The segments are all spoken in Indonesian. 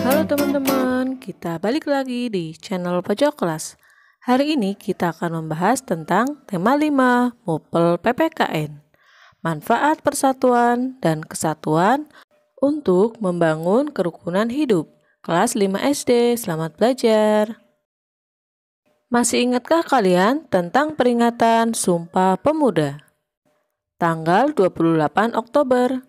Halo teman-teman, kita balik lagi di channel Pojok Kelas. Hari ini kita akan membahas tentang tema 5 MUPEL PPKN. Manfaat persatuan dan kesatuan untuk membangun kerukunan hidup. Kelas 5 SD, selamat belajar. Masih ingatkah kalian tentang peringatan Sumpah Pemuda? Tanggal 28 Oktober.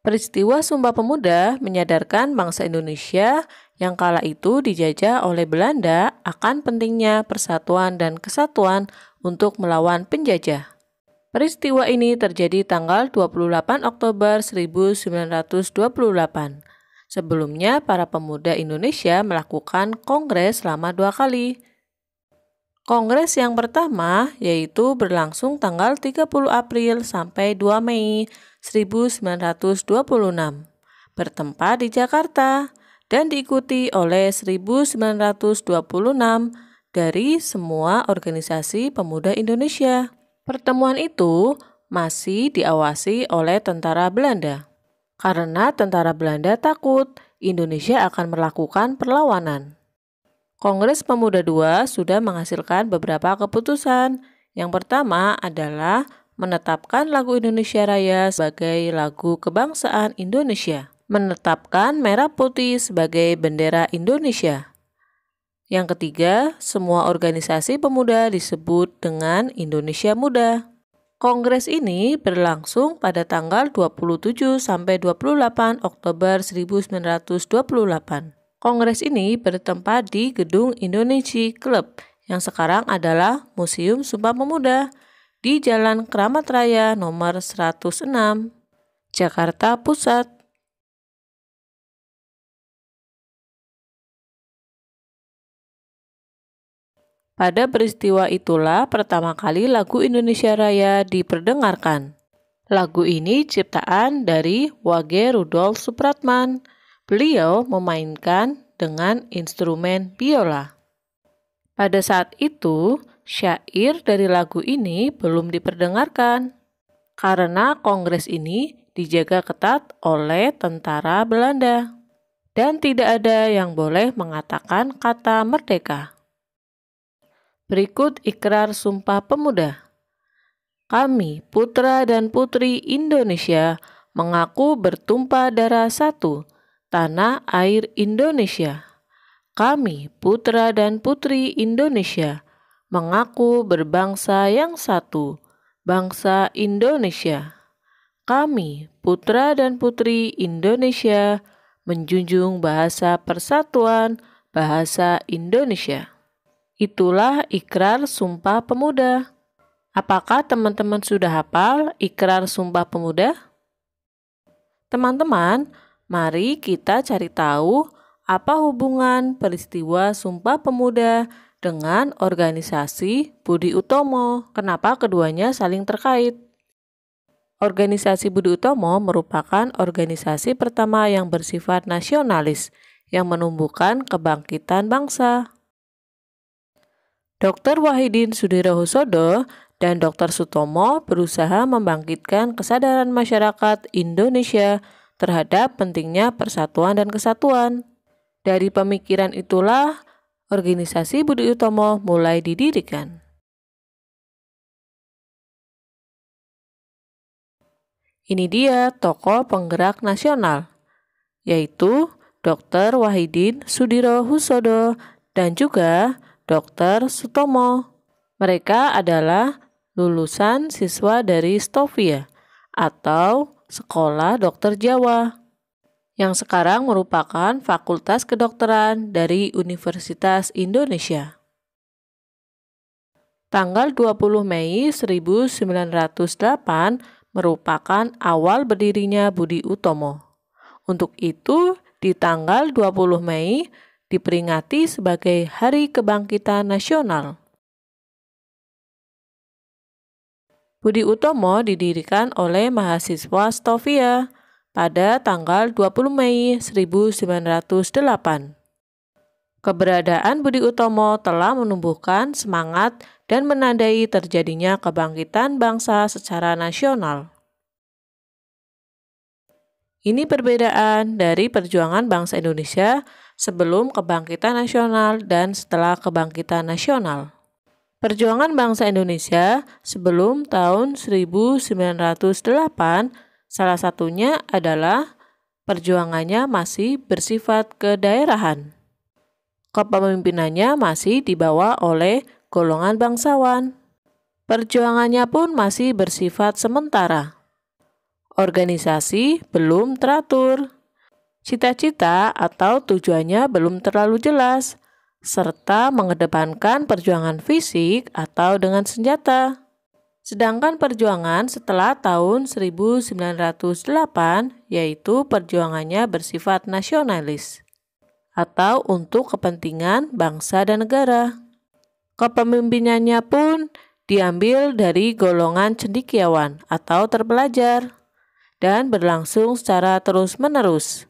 Peristiwa Sumpah Pemuda menyadarkan bangsa Indonesia yang kala itu dijajah oleh Belanda akan pentingnya persatuan dan kesatuan untuk melawan penjajah. Peristiwa ini terjadi tanggal 28 Oktober 1928. Sebelumnya, para pemuda Indonesia melakukan kongres selama 2 kali. Kongres yang pertama yaitu berlangsung tanggal 30 April sampai 2 Mei 1926, bertempat di Jakarta dan diikuti oleh 1926 dari semua organisasi pemuda Indonesia. Pertemuan itu masih diawasi oleh tentara Belanda. Karena tentara Belanda takut Indonesia akan melakukan perlawanan. Kongres Pemuda II sudah menghasilkan beberapa keputusan. Yang pertama adalah menetapkan lagu Indonesia Raya sebagai lagu kebangsaan Indonesia. Menetapkan merah putih sebagai bendera Indonesia. Yang ketiga, semua organisasi pemuda disebut dengan Indonesia Muda. Kongres ini berlangsung pada tanggal 27 sampai 28 Oktober 1928. Kongres ini bertempat di Gedung Indonesia Club yang sekarang adalah Museum Sumpah Pemuda di Jalan Keramat Raya nomor 106, Jakarta Pusat. Pada peristiwa itulah pertama kali lagu Indonesia Raya diperdengarkan. Lagu ini ciptaan dari Wage Rudolf Supratman. Beliau memainkan dengan instrumen biola. Pada saat itu, syair dari lagu ini belum diperdengarkan karena kongres ini dijaga ketat oleh tentara Belanda dan tidak ada yang boleh mengatakan kata merdeka. Berikut ikrar Sumpah Pemuda. Kami, putra dan putri Indonesia, mengaku bertumpah darah satu, tanah air Indonesia. Kami, putra dan putri Indonesia, mengaku berbangsa yang satu, bangsa Indonesia. Kami, putra dan putri Indonesia, menjunjung bahasa persatuan, bahasa Indonesia. Itulah ikrar Sumpah Pemuda. Apakah teman-teman sudah hafal ikrar Sumpah Pemuda? Teman-teman, mari kita cari tahu apa hubungan peristiwa Sumpah Pemuda dengan organisasi Budi Utomo. Kenapa keduanya saling terkait? Organisasi Budi Utomo merupakan organisasi pertama yang bersifat nasionalis yang menumbuhkan kebangkitan bangsa. Dr. Wahidin Sudirohusodo dan Dr. Sutomo berusaha membangkitkan kesadaran masyarakat Indonesia terhadap pentingnya persatuan dan kesatuan. Dari pemikiran itulah organisasi Budi Utomo mulai didirikan. Ini dia tokoh penggerak nasional, yaitu Dr. Wahidin Sudirohusodo dan juga Dr. Sutomo. Mereka adalah lulusan siswa dari Stovia atau Sekolah Dokter Jawa yang sekarang merupakan Fakultas Kedokteran dari Universitas Indonesia. Tanggal 20 Mei 1908 merupakan awal berdirinya Budi Utomo. Untuk itu, di tanggal 20 Mei diperingati sebagai Hari Kebangkitan Nasional. Budi Utomo didirikan oleh mahasiswa Stovia pada tanggal 20 Mei 1908. Keberadaan Budi Utomo telah menumbuhkan semangat dan menandai terjadinya kebangkitan bangsa secara nasional. Ini perbedaan dari perjuangan bangsa Indonesia sebelum kebangkitan nasional dan setelah kebangkitan nasional. Perjuangan bangsa Indonesia sebelum tahun 1908 salah satunya adalah perjuangannya masih bersifat kedaerahan. Kepemimpinannya masih dibawa oleh golongan bangsawan. Perjuangannya pun masih bersifat sementara. Organisasi belum teratur. Cita-cita atau tujuannya belum terlalu jelas, serta mengedepankan perjuangan fisik atau dengan senjata. Sedangkan perjuangan setelah tahun 1908 yaitu perjuangannya bersifat nasionalis atau untuk kepentingan bangsa dan negara. Kepemimpinannya pun diambil dari golongan cendekiawan atau terpelajar dan berlangsung secara terus-menerus.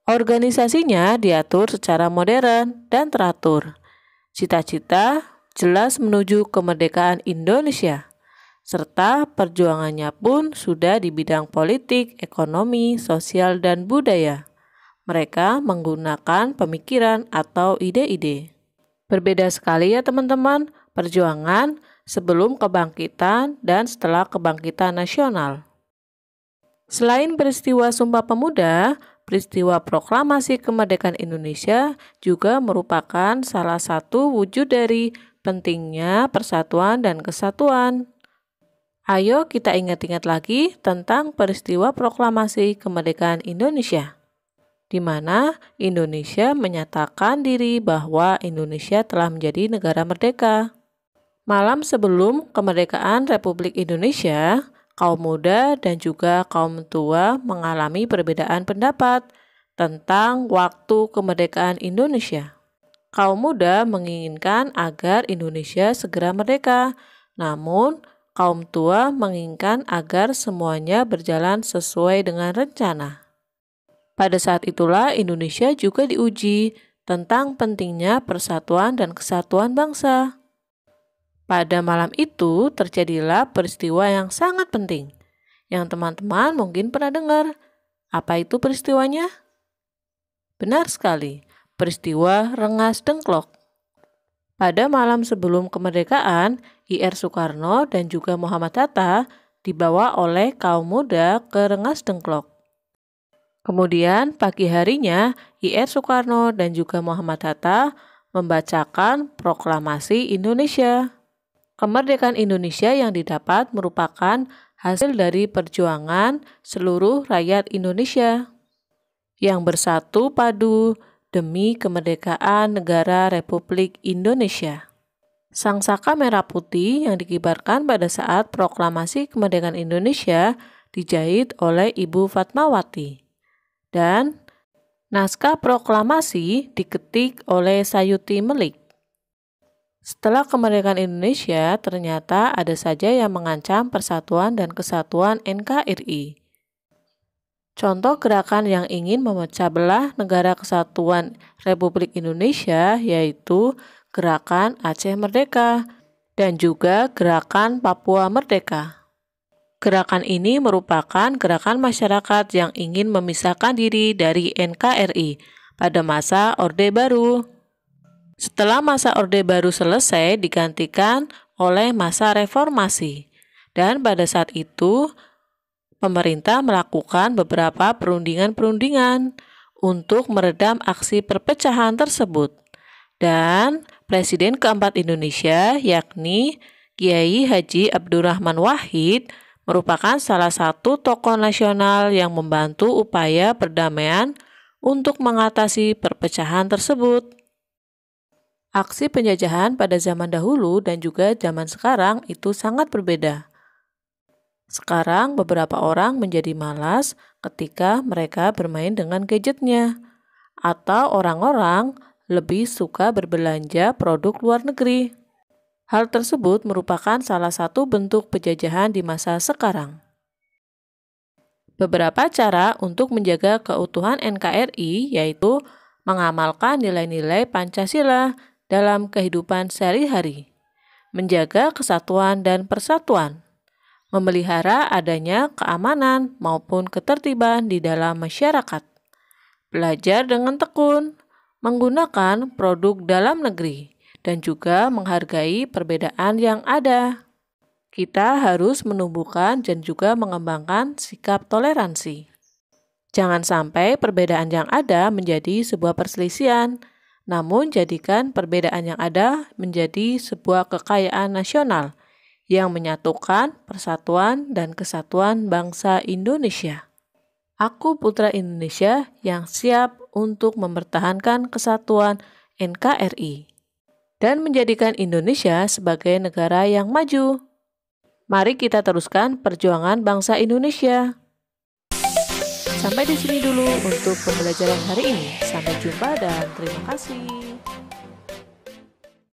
Organisasinya diatur secara modern dan teratur. Cita-cita jelas menuju kemerdekaan Indonesia, serta perjuangannya pun sudah di bidang politik, ekonomi, sosial, dan budaya. Mereka menggunakan pemikiran atau ide-ide. Berbeda sekali ya teman-teman, perjuangan sebelum kebangkitan dan setelah kebangkitan nasional. Selain peristiwa Sumpah Pemuda, peristiwa Proklamasi Kemerdekaan Indonesia juga merupakan salah satu wujud dari pentingnya persatuan dan kesatuan. Ayo kita ingat-ingat lagi tentang peristiwa Proklamasi Kemerdekaan Indonesia, di mana Indonesia menyatakan diri bahwa Indonesia telah menjadi negara merdeka. Malam sebelum kemerdekaan Republik Indonesia, kaum muda dan juga kaum tua mengalami perbedaan pendapat tentang waktu kemerdekaan Indonesia. Kaum muda menginginkan agar Indonesia segera merdeka, namun kaum tua menginginkan agar semuanya berjalan sesuai dengan rencana. Pada saat itulah Indonesia juga diuji tentang pentingnya persatuan dan kesatuan bangsa. Pada malam itu terjadilah peristiwa yang sangat penting, yang teman-teman mungkin pernah dengar. Apa itu peristiwanya? Benar sekali, peristiwa Rengas Dengklok. Pada malam sebelum kemerdekaan, I.R. Soekarno dan juga Muhammad Hatta dibawa oleh kaum muda ke Rengas Dengklok. Kemudian pagi harinya, I.R. Soekarno dan juga Muhammad Hatta membacakan Proklamasi Indonesia. Kemerdekaan Indonesia yang didapat merupakan hasil dari perjuangan seluruh rakyat Indonesia yang bersatu padu demi kemerdekaan negara Republik Indonesia. Sangsaka merah putih yang dikibarkan pada saat Proklamasi Kemerdekaan Indonesia dijahit oleh Ibu Fatmawati. Dan naskah proklamasi diketik oleh Sayuti Melik. Setelah kemerdekaan Indonesia, ternyata ada saja yang mengancam persatuan dan kesatuan NKRI. Contoh gerakan yang ingin memecah belah negara kesatuan Republik Indonesia yaitu Gerakan Aceh Merdeka dan juga Gerakan Papua Merdeka. Gerakan ini merupakan gerakan masyarakat yang ingin memisahkan diri dari NKRI pada masa Orde Baru. Setelah masa Orde Baru selesai digantikan oleh masa reformasi, dan pada saat itu pemerintah melakukan beberapa perundingan-perundingan untuk meredam aksi perpecahan tersebut. Dan Presiden keempat Indonesia yakni Kiai Haji Abdurrahman Wahid merupakan salah satu tokoh nasional yang membantu upaya perdamaian untuk mengatasi perpecahan tersebut. Aksi penjajahan pada zaman dahulu dan juga zaman sekarang itu sangat berbeda. Sekarang beberapa orang menjadi malas ketika mereka bermain dengan gadgetnya, atau orang-orang lebih suka berbelanja produk luar negeri. Hal tersebut merupakan salah satu bentuk penjajahan di masa sekarang. Beberapa cara untuk menjaga keutuhan NKRI yaitu mengamalkan nilai-nilai Pancasila dalam kehidupan sehari-hari, menjaga kesatuan dan persatuan, memelihara adanya keamanan maupun ketertiban di dalam masyarakat, belajar dengan tekun, menggunakan produk dalam negeri, dan juga menghargai perbedaan yang ada. Kita harus menumbuhkan dan juga mengembangkan sikap toleransi. Jangan sampai perbedaan yang ada menjadi sebuah perselisihan, namun jadikan perbedaan yang ada menjadi sebuah kekayaan nasional yang menyatukan persatuan dan kesatuan bangsa Indonesia. Aku putra Indonesia yang siap untuk mempertahankan kesatuan NKRI dan menjadikan Indonesia sebagai negara yang maju. Mari kita teruskan perjuangan bangsa Indonesia. Sampai di sini dulu untuk pembelajaran hari ini. Sampai jumpa dan terima kasih.